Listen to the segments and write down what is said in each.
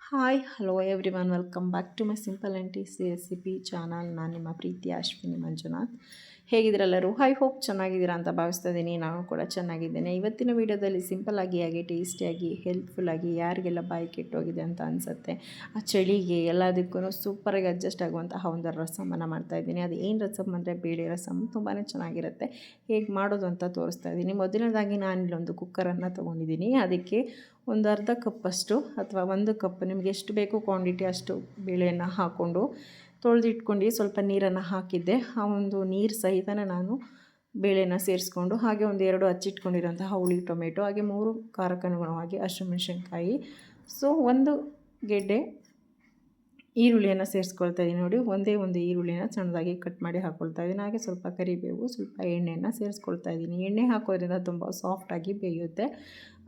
Hi hello everyone welcome back to my simple and tasty recipe channel. ನಾನು ನಿಮ್ಮ ಪ್ರೀತಿ ಅಶ್ವಿನಿ ಮಂಜುನಾಥ್. ಹೇಗಿದ್ದೀರೆಲ್ಲರೂ? I hope ಚೆನ್ನಾಗಿದ್ದೀರಾ ಅಂತ ಭಾವಿಸ್ತಾ ಇದ್ದೀನಿ. ನಾನು ಕೂಡ ಚೆನ್ನಾಗಿದ್ದೇನೆ. ಇವತ್ತಿನ ವೀಡಿಯೋದಲ್ಲಿ ಸಿಂಪಲ್ಲಾಗಿ ಹಾಗೆ ಟೇಸ್ಟಿಯಾಗಿ ಹೆಲ್ಪ್ಫುಲ್ಲಾಗಿ ಯಾರಿಗೆಲ್ಲ ಬಾಯಿ ಕೆಟ್ಟೋಗಿದೆ ಅಂತ ಅನಿಸುತ್ತೆ, ಆ ಚಳಿಗೆ ಎಲ್ಲದಕ್ಕೂ ಸೂಪರಾಗಿ ಅಡ್ಜಸ್ಟ್ ಆಗುವಂತಹ ಒಂದು ರಸಮನ್ನು ಮಾಡ್ತಾಯಿದ್ದೀನಿ. ಅದು ಏನು ರಸಮ್ ಅಂದರೆ ಬೇಳೆ ರಸಮ್. ತುಂಬಾ ಚೆನ್ನಾಗಿರುತ್ತೆ. ಹೇಗೆ ಮಾಡೋದು ಅಂತ ತೋರಿಸ್ತಾ ಇದ್ದೀನಿ. ಮೊದಲನೇದಾಗಿ ನಾನಿಲ್ಲೊಂದು ಕುಕ್ಕರನ್ನು ತೊಗೊಂಡಿದ್ದೀನಿ. ಅದಕ್ಕೆ ಒಂದು ಅರ್ಧ ಕಪ್ಪಷ್ಟು ಅಥವಾ ಒಂದು ಕಪ್ ನಿಮಗೆ ಎಷ್ಟು ಬೇಕು ಕ್ವಾಂಟಿಟಿ ಅಷ್ಟು ಬೇಳೆಯನ್ನು ಹಾಕ್ಕೊಂಡು ತೊಳೆದಿಟ್ಕೊಂಡು ಸ್ವಲ್ಪ ನೀರನ್ನು ಹಾಕಿದ್ದೆ. ಆ ಒಂದು ನೀರು ಸಹಿತನೇ ನಾನು ಬೇಳೆನ ಸೇರಿಸ್ಕೊಂಡು ಹಾಗೆ ಒಂದು 2 ಹಚ್ಚಿಟ್ಕೊಂಡಿರೋಂತಹ ಹುಳಿ ಟೊಮೆಟೊ, ಹಾಗೆ 3 ಖಾರಕ್ಕನುಗುಣವಾಗಿ ಹಸಿಮೆಣಸಿನ್ಕಾಯಿ, ಸೊ ಒಂದು ಗೆಡ್ಡೆ ಈರುಳ್ಳಿಯನ್ನು ಸೇರಿಸ್ಕೊಳ್ತಾ ಇದ್ದೀನಿ. ನೋಡಿ, ಒಂದೇ ಒಂದು ಈರುಳ್ಳಿನ ಸಣ್ಣದಾಗಿ ಕಟ್ ಮಾಡಿ ಹಾಕ್ಕೊಳ್ತಾ ಇದ್ದೀನಿ. ಹಾಗೆ ಸ್ವಲ್ಪ ಕರಿಬೇವು, ಸ್ವಲ್ಪ ಎಣ್ಣೆಯನ್ನು ಸೇರಿಸ್ಕೊಳ್ತಾ ಇದ್ದೀನಿ. ಎಣ್ಣೆ ಹಾಕೋದ್ರಿಂದ ತುಂಬ ಸಾಫ್ಟಾಗಿ ಬೇಯುತ್ತೆ.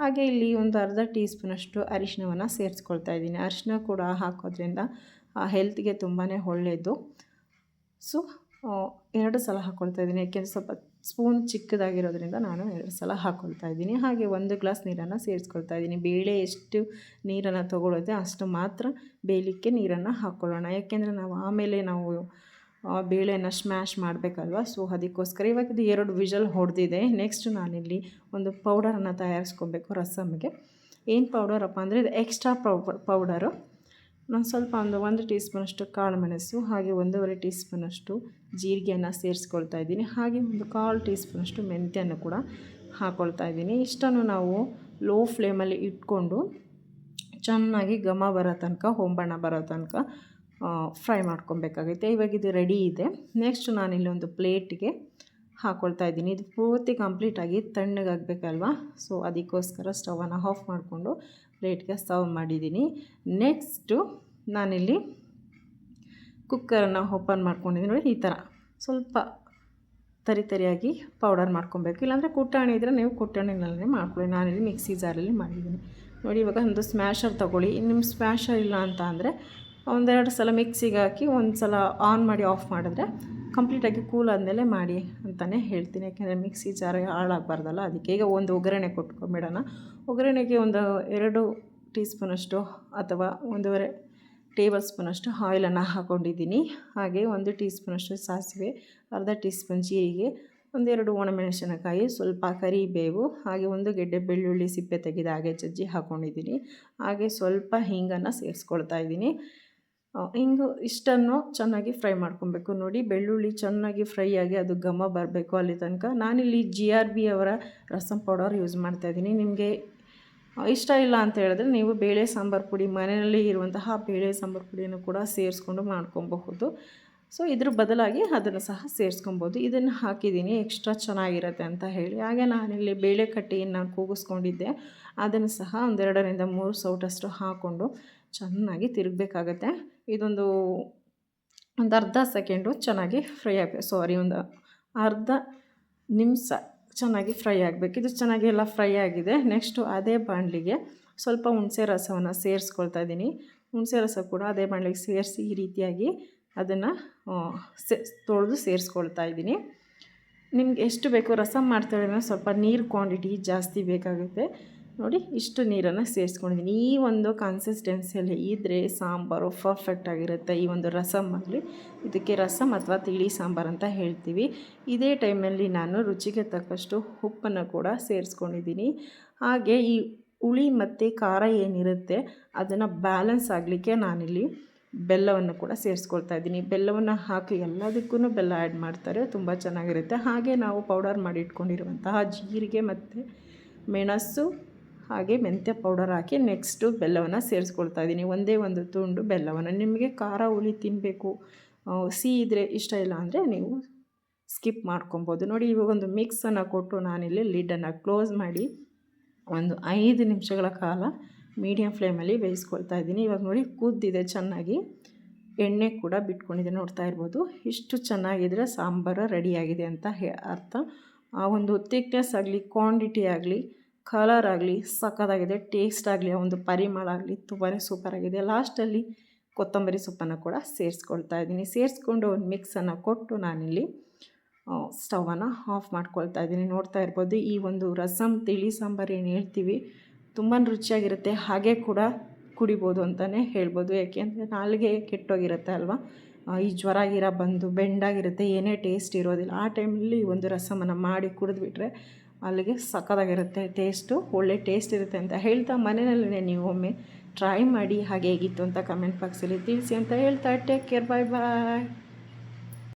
ಹಾಗೆ ಇಲ್ಲಿ ಒಂದು ಅರ್ಧ ಟೀ ಸ್ಪೂನಷ್ಟು ಅರಿಶಿನವನ್ನು ಸೇರಿಸ್ಕೊಳ್ತಾ ಇದ್ದೀನಿ. ಅರಿಶಿನ ಕೂಡ ಹಾಕೋದ್ರಿಂದ ಹೆಲ್ತ್ಗೆ ತುಂಬಾ ಒಳ್ಳೆಯದು. ಸೊ 2 ಸಲ ಹಾಕ್ಕೊಳ್ತಾ ಇದ್ದೀನಿ, ಯಾಕೆಂದರೆ ಸ್ವಲ್ಪ ಸ್ಪೂನ್ ಚಿಕ್ಕದಾಗಿರೋದ್ರಿಂದ ನಾನು 2 ಸಲ ಹಾಕ್ಕೊಳ್ತಾ ಇದ್ದೀನಿ. ಹಾಗೆ 1 ಗ್ಲಾಸ್ ನೀರನ್ನು ಸೇರಿಸ್ಕೊಳ್ತಾ ಇದ್ದೀನಿ. ಬೇಳೆ ಎಷ್ಟು ನೀರನ್ನು ತೊಗೊಳುತ್ತೆ ಅಷ್ಟು ಮಾತ್ರ ಬೇಯಲಿಕ್ಕೆ ನೀರನ್ನು ಹಾಕ್ಕೊಳ್ಳೋಣ, ಯಾಕೆಂದರೆ ನಾವು ಆಮೇಲೆ ಬೇಳೆನ ಸ್ಮ್ಯಾಶ್ ಮಾಡಬೇಕಲ್ವ. ಸೊ ಅದಕ್ಕೋಸ್ಕರ ಇವಾಗ ಇದು 2 ವಿಷಲ್ ಹೊಡೆದಿದೆ. ನೆಕ್ಸ್ಟ್ ನಾನಿಲ್ಲಿ ಒಂದು ಪೌಡರನ್ನು ತಯಾರಿಸ್ಕೊಬೇಕು ರಸಮ್ಗೆ. ಏನು ಪೌಡರಪ್ಪ ಅಂದರೆ ಇದು ಎಕ್ಸ್ಟ್ರಾ ಪೌಡರು. ನಾನು ಸ್ವಲ್ಪ ಒಂದು ಟೀ ಸ್ಪೂನಷ್ಟು ಕಾಳು ಮೆಣಸು, ಹಾಗೆ 1.5 ಟೀ ಸ್ಪೂನಷ್ಟು ಜೀರಿಗೆಯನ್ನು ಸೇರಿಸ್ಕೊಳ್ತಾ ಇದ್ದೀನಿ. ಹಾಗೆ ಒಂದು 1/4 ಟೀ ಸ್ಪೂನಷ್ಟು ಮೆಂತ್ಯವನ್ನು ಕೂಡ ಹಾಕ್ಕೊಳ್ತಾ ಇದ್ದೀನಿ. ಇಷ್ಟನ್ನು ನಾವು ಲೋ ಫ್ಲೇಮಲ್ಲಿ ಇಟ್ಕೊಂಡು ಚೆನ್ನಾಗಿ ಘಮ ಬರೋ ತನಕ, ಹೊಂಬಣ್ಣ ಬರೋ ತನಕ ಫ್ರೈ ಮಾಡ್ಕೊಬೇಕಾಗುತ್ತೆ. ಇವಾಗ ಇದು ರೆಡಿ ಇದೆ. ನೆಕ್ಸ್ಟ್ ನಾನಿಲ್ಲಿ ಒಂದು ಪ್ಲೇಟಿಗೆ ಹಾಕ್ಕೊಳ್ತಾ ಇದ್ದೀನಿ. ಇದು ಪೂರ್ತಿ ಕಂಪ್ಲೀಟಾಗಿ ತಣ್ಣಗಾಗಬೇಕಲ್ವ. ಸೊ ಅದಕ್ಕೋಸ್ಕರ ಸ್ಟವನ್ನು ಆಫ್ ಮಾಡಿಕೊಂಡು ಪ್ಲೇಟ್ಗೆ ಸರ್ವ್ ಮಾಡಿದ್ದೀನಿ. ನೆಕ್ಸ್ಟು ನಾನಿಲ್ಲಿ ಕುಕ್ಕರನ್ನು ಓಪನ್ ಮಾಡ್ಕೊಂಡಿದ್ದೀನಿ. ನೋಡಿ, ಈ ಥರ ಸ್ವಲ್ಪ ತರಿಯಾಗಿ ಪೌಡರ್ ಮಾಡ್ಕೊಬೇಕು. ಇಲ್ಲಾಂದರೆ ಕುಟ್ಟಾಣಿ ಇದ್ದರೆ ನೀವು ಕುಟ್ಟಾಣಿನಲ್ಲೇ ಮಾಡ್ಕೊಳ್ಳಿ. ನಾನಿಲ್ಲಿ ಮಿಕ್ಸಿ ಜಾರಲ್ಲಿ ಮಾಡಿದ್ದೀನಿ. ನೋಡಿ, ಇವಾಗ ಒಂದು ಸ್ಮ್ಯಾಶರ್ ತೊಗೊಳ್ಳಿ. ನಿಮ್ಮ ಸ್ಮ್ಯಾಶರ್ ಇಲ್ಲ ಅಂತ ಅಂದರೆ 1-2 ಸಲ ಮಿಕ್ಸಿಗೆ ಹಾಕಿ ಒಂದು ಸಲ ಆನ್ ಮಾಡಿ ಆಫ್ ಮಾಡಿದ್ರೆ ಕಂಪ್ಲೀಟಾಗಿ ಕೂಲ್ ಆದಮೇಲೆ ಮಾಡಿ ಅಂತಲೇ ಹೇಳ್ತೀನಿ. ಯಾಕೆಂದರೆ ಮಿಕ್ಸಿ ಜಾರ ಹಾಳಾಗಬಾರ್ದಲ್ಲ, ಅದಕ್ಕೆ. ಈಗ ಒಂದು ಒಗ್ಗರಣೆ ಕೊಟ್ಕೊಂಬಿಡೋಣ. ಒಗ್ಗರಣೆಗೆ ಒಂದು 2 ಟೀ ಸ್ಪೂನಷ್ಟು ಅಥವಾ 1.5 ಟೇಬಲ್ ಸ್ಪೂನಷ್ಟು ಆಯಿಲನ್ನು ಹಾಕ್ಕೊಂಡಿದ್ದೀನಿ. ಹಾಗೆ 1 ಟೀ ಸ್ಪೂನಷ್ಟು ಸಾಸಿವೆ, ಅರ್ಧ ಟೀ ಸ್ಪೂನ್ ಜೀರಿಗೆ, 1-2 ಒಣಮೆಣಸಿನಕಾಯಿ, ಸ್ವಲ್ಪ ಕರಿಬೇವು, ಹಾಗೆ 1 ಗೆಡ್ಡೆ ಬೆಳ್ಳುಳ್ಳಿ ಸಿಪ್ಪೆ ತೆಗೆದು ಹಾಗೆ ಜಜ್ಜಿ ಹಾಕ್ಕೊಂಡಿದ್ದೀನಿ. ಹಾಗೆ ಸ್ವಲ್ಪ ಹಿಂಗನ್ನು ಸೇರಿಸ್ಕೊಳ್ತಾ ಇದ್ದೀನಿ. ಹಿಂಗು ಇಷ್ಟನ್ನು ಚೆನ್ನಾಗಿ ಫ್ರೈ ಮಾಡ್ಕೊಬೇಕು. ನೋಡಿ, ಬೆಳ್ಳುಳ್ಳಿ ಚೆನ್ನಾಗಿ ಫ್ರೈ ಆಗಿ ಅದು ಘಮ ಬರಬೇಕು ಅಲ್ಲಿ ತನಕ. ನಾನಿಲ್ಲಿ GRB ಅವರ ರಸಮ್ ಪೌಡರ್ ಯೂಸ್ ಮಾಡ್ತಾಯಿದ್ದೀನಿ. ನಿಮಗೆ ಇಷ್ಟ ಇಲ್ಲ ಅಂತ ಹೇಳಿದ್ರೆ ನೀವು ಬೇಳೆ ಸಾಂಬಾರು ಪುಡಿ, ಮನೆಯಲ್ಲಿ ಇರುವಂತಹ ಬೇಳೆ ಸಾಂಬಾರು ಪುಡಿಯನ್ನು ಕೂಡ ಸೇರಿಸ್ಕೊಂಡು ಮಾಡ್ಕೊಬಹುದು. ಸೊ ಇದ್ರ ಬದಲಾಗಿ ಅದನ್ನು ಸಹ ಸೇರಿಸ್ಕೊಬೋದು. ಇದನ್ನು ಹಾಕಿದ್ದೀನಿ ಎಕ್ಸ್ಟ್ರಾ ಚೆನ್ನಾಗಿರುತ್ತೆ ಅಂತ ಹೇಳಿ. ಹಾಗೆ ನಾನಿಲ್ಲಿ ಬೇಳೆ ಕಟ್ಟಿಯನ್ನು ಕೂಗಿಸ್ಕೊಂಡಿದ್ದೆ, ಅದನ್ನು ಸಹ 2-3 ಸೌಟಷ್ಟು ಹಾಕ್ಕೊಂಡು ಚೆನ್ನಾಗಿ ತಿರುಗಬೇಕಾಗತ್ತೆ. ಇದೊಂದು ಅರ್ಧ ಸೆಕೆಂಡು ಚೆನ್ನಾಗಿ ಫ್ರೈ ಒಂದು ಅರ್ಧ ನಿಮಿಷ ಚೆನ್ನಾಗಿ ಫ್ರೈ ಆಗಬೇಕು. ಇದು ಚೆನ್ನಾಗಿ ಎಲ್ಲ ಫ್ರೈ ಆಗಿದೆ. ನೆಕ್ಸ್ಟು ಅದೇ ಬಾಣಲಿಗೆ ಸ್ವಲ್ಪ ಹುಣಸೆ ರಸವನ್ನು ಸೇರಿಸ್ಕೊಳ್ತಾ ಇದ್ದೀನಿ. ಹುಣಸೆ ರಸ ಕೂಡ ಅದೇ ಬಾಣಲಿಗೆ ಸೇರಿಸಿ ಈ ರೀತಿಯಾಗಿ ಅದನ್ನು ತೊಳೆದು ಸೇರಿಸ್ಕೊಳ್ತಾ ಇದ್ದೀನಿ. ನಿಮ್ಗೆ ಎಷ್ಟು ಬೇಕು ರಸಮ್ ಮಾಡ್ತಾಯಿದ್ರೆ ಸ್ವಲ್ಪ ನೀರು ಕ್ವಾಂಟಿಟಿ ಜಾಸ್ತಿ ಬೇಕಾಗುತ್ತೆ. ನೋಡಿ, ಇಷ್ಟು ನೀರನ್ನು ಸೇರಿಸ್ಕೊಂಡಿದ್ದೀನಿ. ಈ ಒಂದು ಕನ್ಸಿಸ್ಟೆನ್ಸಿಯಲ್ಲಿ ಇದ್ದರೆ ಸಾಂಬಾರು ಪರ್ಫೆಕ್ಟಾಗಿರುತ್ತೆ. ಈ ಒಂದು ರಸಮ್ ಆಗಲಿ, ಇದಕ್ಕೆ ರಸಮ್ ಅಥವಾ ತಿಳಿ ಸಾಂಬಾರು ಅಂತ ಹೇಳ್ತೀವಿ. ಇದೇ ಟೈಮಲ್ಲಿ ನಾನು ರುಚಿಗೆ ತಕ್ಕಷ್ಟು ಉಪ್ಪನ್ನು ಕೂಡ ಸೇರಿಸ್ಕೊಂಡಿದ್ದೀನಿ. ಹಾಗೆ ಈ ಹುಳಿ ಮತ್ತು ಖಾರ ಏನಿರುತ್ತೆ ಅದನ್ನು ಬ್ಯಾಲೆನ್ಸ್ ಆಗಲಿಕ್ಕೆ ನಾನಿಲ್ಲಿ ಬೆಲ್ಲವನ್ನು ಕೂಡ ಸೇರಿಸ್ಕೊಳ್ತಾ ಇದ್ದೀನಿ. ಬೆಲ್ಲವನ್ನು ಹಾಕಿ ಎಲ್ಲದಕ್ಕೂ ಬೆಲ್ಲ ಆ್ಯಡ್ ಮಾಡ್ತಾರೆ, ತುಂಬ ಚೆನ್ನಾಗಿರುತ್ತೆ. ಹಾಗೆ ನಾವು ಪೌಡರ್ ಮಾಡಿ ಇಟ್ಕೊಂಡಿರುವಂತಹ ಜೀರಿಗೆ ಮತ್ತು ಮೆಣಸು ಹಾಗೆ ಮೆಂತ್ಯ ಪೌಡರ್ ಹಾಕಿ ನೆಕ್ಸ್ಟು ಬೆಲ್ಲವನ್ನು ಸೇರಿಸ್ಕೊಳ್ತಾ ಇದ್ದೀನಿ. ಒಂದೇ ಒಂದು ತುಂಡು ಬೆಲ್ಲವನ್ನು. ನಿಮಗೆ ಖಾರ ಹುಳಿ ತಿನ್ನಬೇಕು, ಸಿಹಿ ಇದ್ದರೆ ಇಷ್ಟ ಇಲ್ಲ ಅಂದರೆ ನೀವು ಸ್ಕಿಪ್ ಮಾಡ್ಕೊಬೋದು. ನೋಡಿ, ಇವಾಗ ಒಂದು ಮಿಕ್ಸನ್ನು ಕೊಟ್ಟು ನಾನಿಲ್ಲಿ ಲಿಡ್ಡನ್ನು ಕ್ಲೋಸ್ ಮಾಡಿ ಒಂದು 5 ನಿಮಿಷಗಳ ಕಾಲ ಮೀಡಿಯಮ್ ಫ್ಲೇಮಲ್ಲಿ ಬೇಯಿಸ್ಕೊಳ್ತಾ ಇದ್ದೀನಿ. ಇವಾಗ ನೋಡಿ, ಕುದ್ದಿದೆ ಚೆನ್ನಾಗಿ, ಎಣ್ಣೆ ಕೂಡ ಬಿಟ್ಕೊಂಡಿದೆ, ನೋಡ್ತಾ ಇರ್ಬೋದು. ಇಷ್ಟು ಚೆನ್ನಾಗಿದ್ರೆ ಸಾಂಬಾರು ರೆಡಿಯಾಗಿದೆ ಅಂತ ಅರ್ಥ. ಆ ಒಂದು ಥಿಕ್ನೆಸ್ ಆಗಲಿ, ಕ್ವಾಂಟಿಟಿ ಆಗಲಿ, ಕಲರ್ ಆಗಲಿ ಸಕ್ಕತ್ತಾಗಿದೆ. ಟೇಸ್ಟ್ ಆಗಲಿ, ಆ ಒಂದು ಪರಿಮಳ ಆಗಲಿ ತುಂಬಾ ಸೂಪರಾಗಿದೆ. ಲಾಸ್ಟಲ್ಲಿ ಕೊತ್ತಂಬರಿ ಸೊಪ್ಪನ್ನು ಕೂಡ ಸೇರಿಸ್ಕೊಳ್ತಾ ಇದ್ದೀನಿ. ಸೇರಿಸ್ಕೊಂಡು ಒಂದು ಮಿಕ್ಸನ್ನು ಕೊಟ್ಟು ನಾನಿಲ್ಲಿ ಸ್ಟವನ್ನು ಆಫ್ ಮಾಡ್ಕೊಳ್ತಾ ಇದ್ದೀನಿ. ನೋಡ್ತಾ ಇರ್ಬೋದು, ಈ ಒಂದು ರಸಮ್ ತಿಳಿ ಸಾಂಬಾರು ಏನು ಹೇಳ್ತೀವಿ ತುಂಬಾ ರುಚಿಯಾಗಿರುತ್ತೆ. ಹಾಗೆ ಕೂಡ ಕುಡಿಬೋದು ಅಂತಲೇ ಹೇಳ್ಬೋದು. ಯಾಕೆಂದರೆ ನಾಲಿಗೆ ಕೆಟ್ಟೋಗಿರುತ್ತೆ ಅಲ್ವಾ, ಈ ಜ್ವರ ಗಿರ ಬಂದು ಬೆಂಡಾಗಿರುತ್ತೆ, ಏನೇ ಟೇಸ್ಟ್ ಇರೋದಿಲ್ಲ. ಆ ಟೈಮಲ್ಲಿ ಒಂದು ರಸಮನ್ನು ಮಾಡಿ ಕುಡಿದ್ಬಿಟ್ರೆ ಅಲ್ಲಿಗೆ ಸಕ್ಕತ್ತಾಗಿರುತ್ತೆ, ಟೇಸ್ಟು ಒಳ್ಳೆ ಟೇಸ್ಟ್ ಇರುತ್ತೆ ಅಂತ ಹೇಳ್ತಾ, ಮನೆಯಲ್ಲೇ ನೀವು ಒಮ್ಮೆ ಟ್ರೈ ಮಾಡಿ ಹಾಗೆ ಹೇಗಿತ್ತು ಅಂತ ಕಮೆಂಟ್ ಬಾಕ್ಸಲ್ಲಿ ತಿಳಿಸಿ ಅಂತ ಹೇಳ್ತಾ, ಟೇಕ್ ಕೇರ್, ಬಾಯ್ ಬಾಯ್.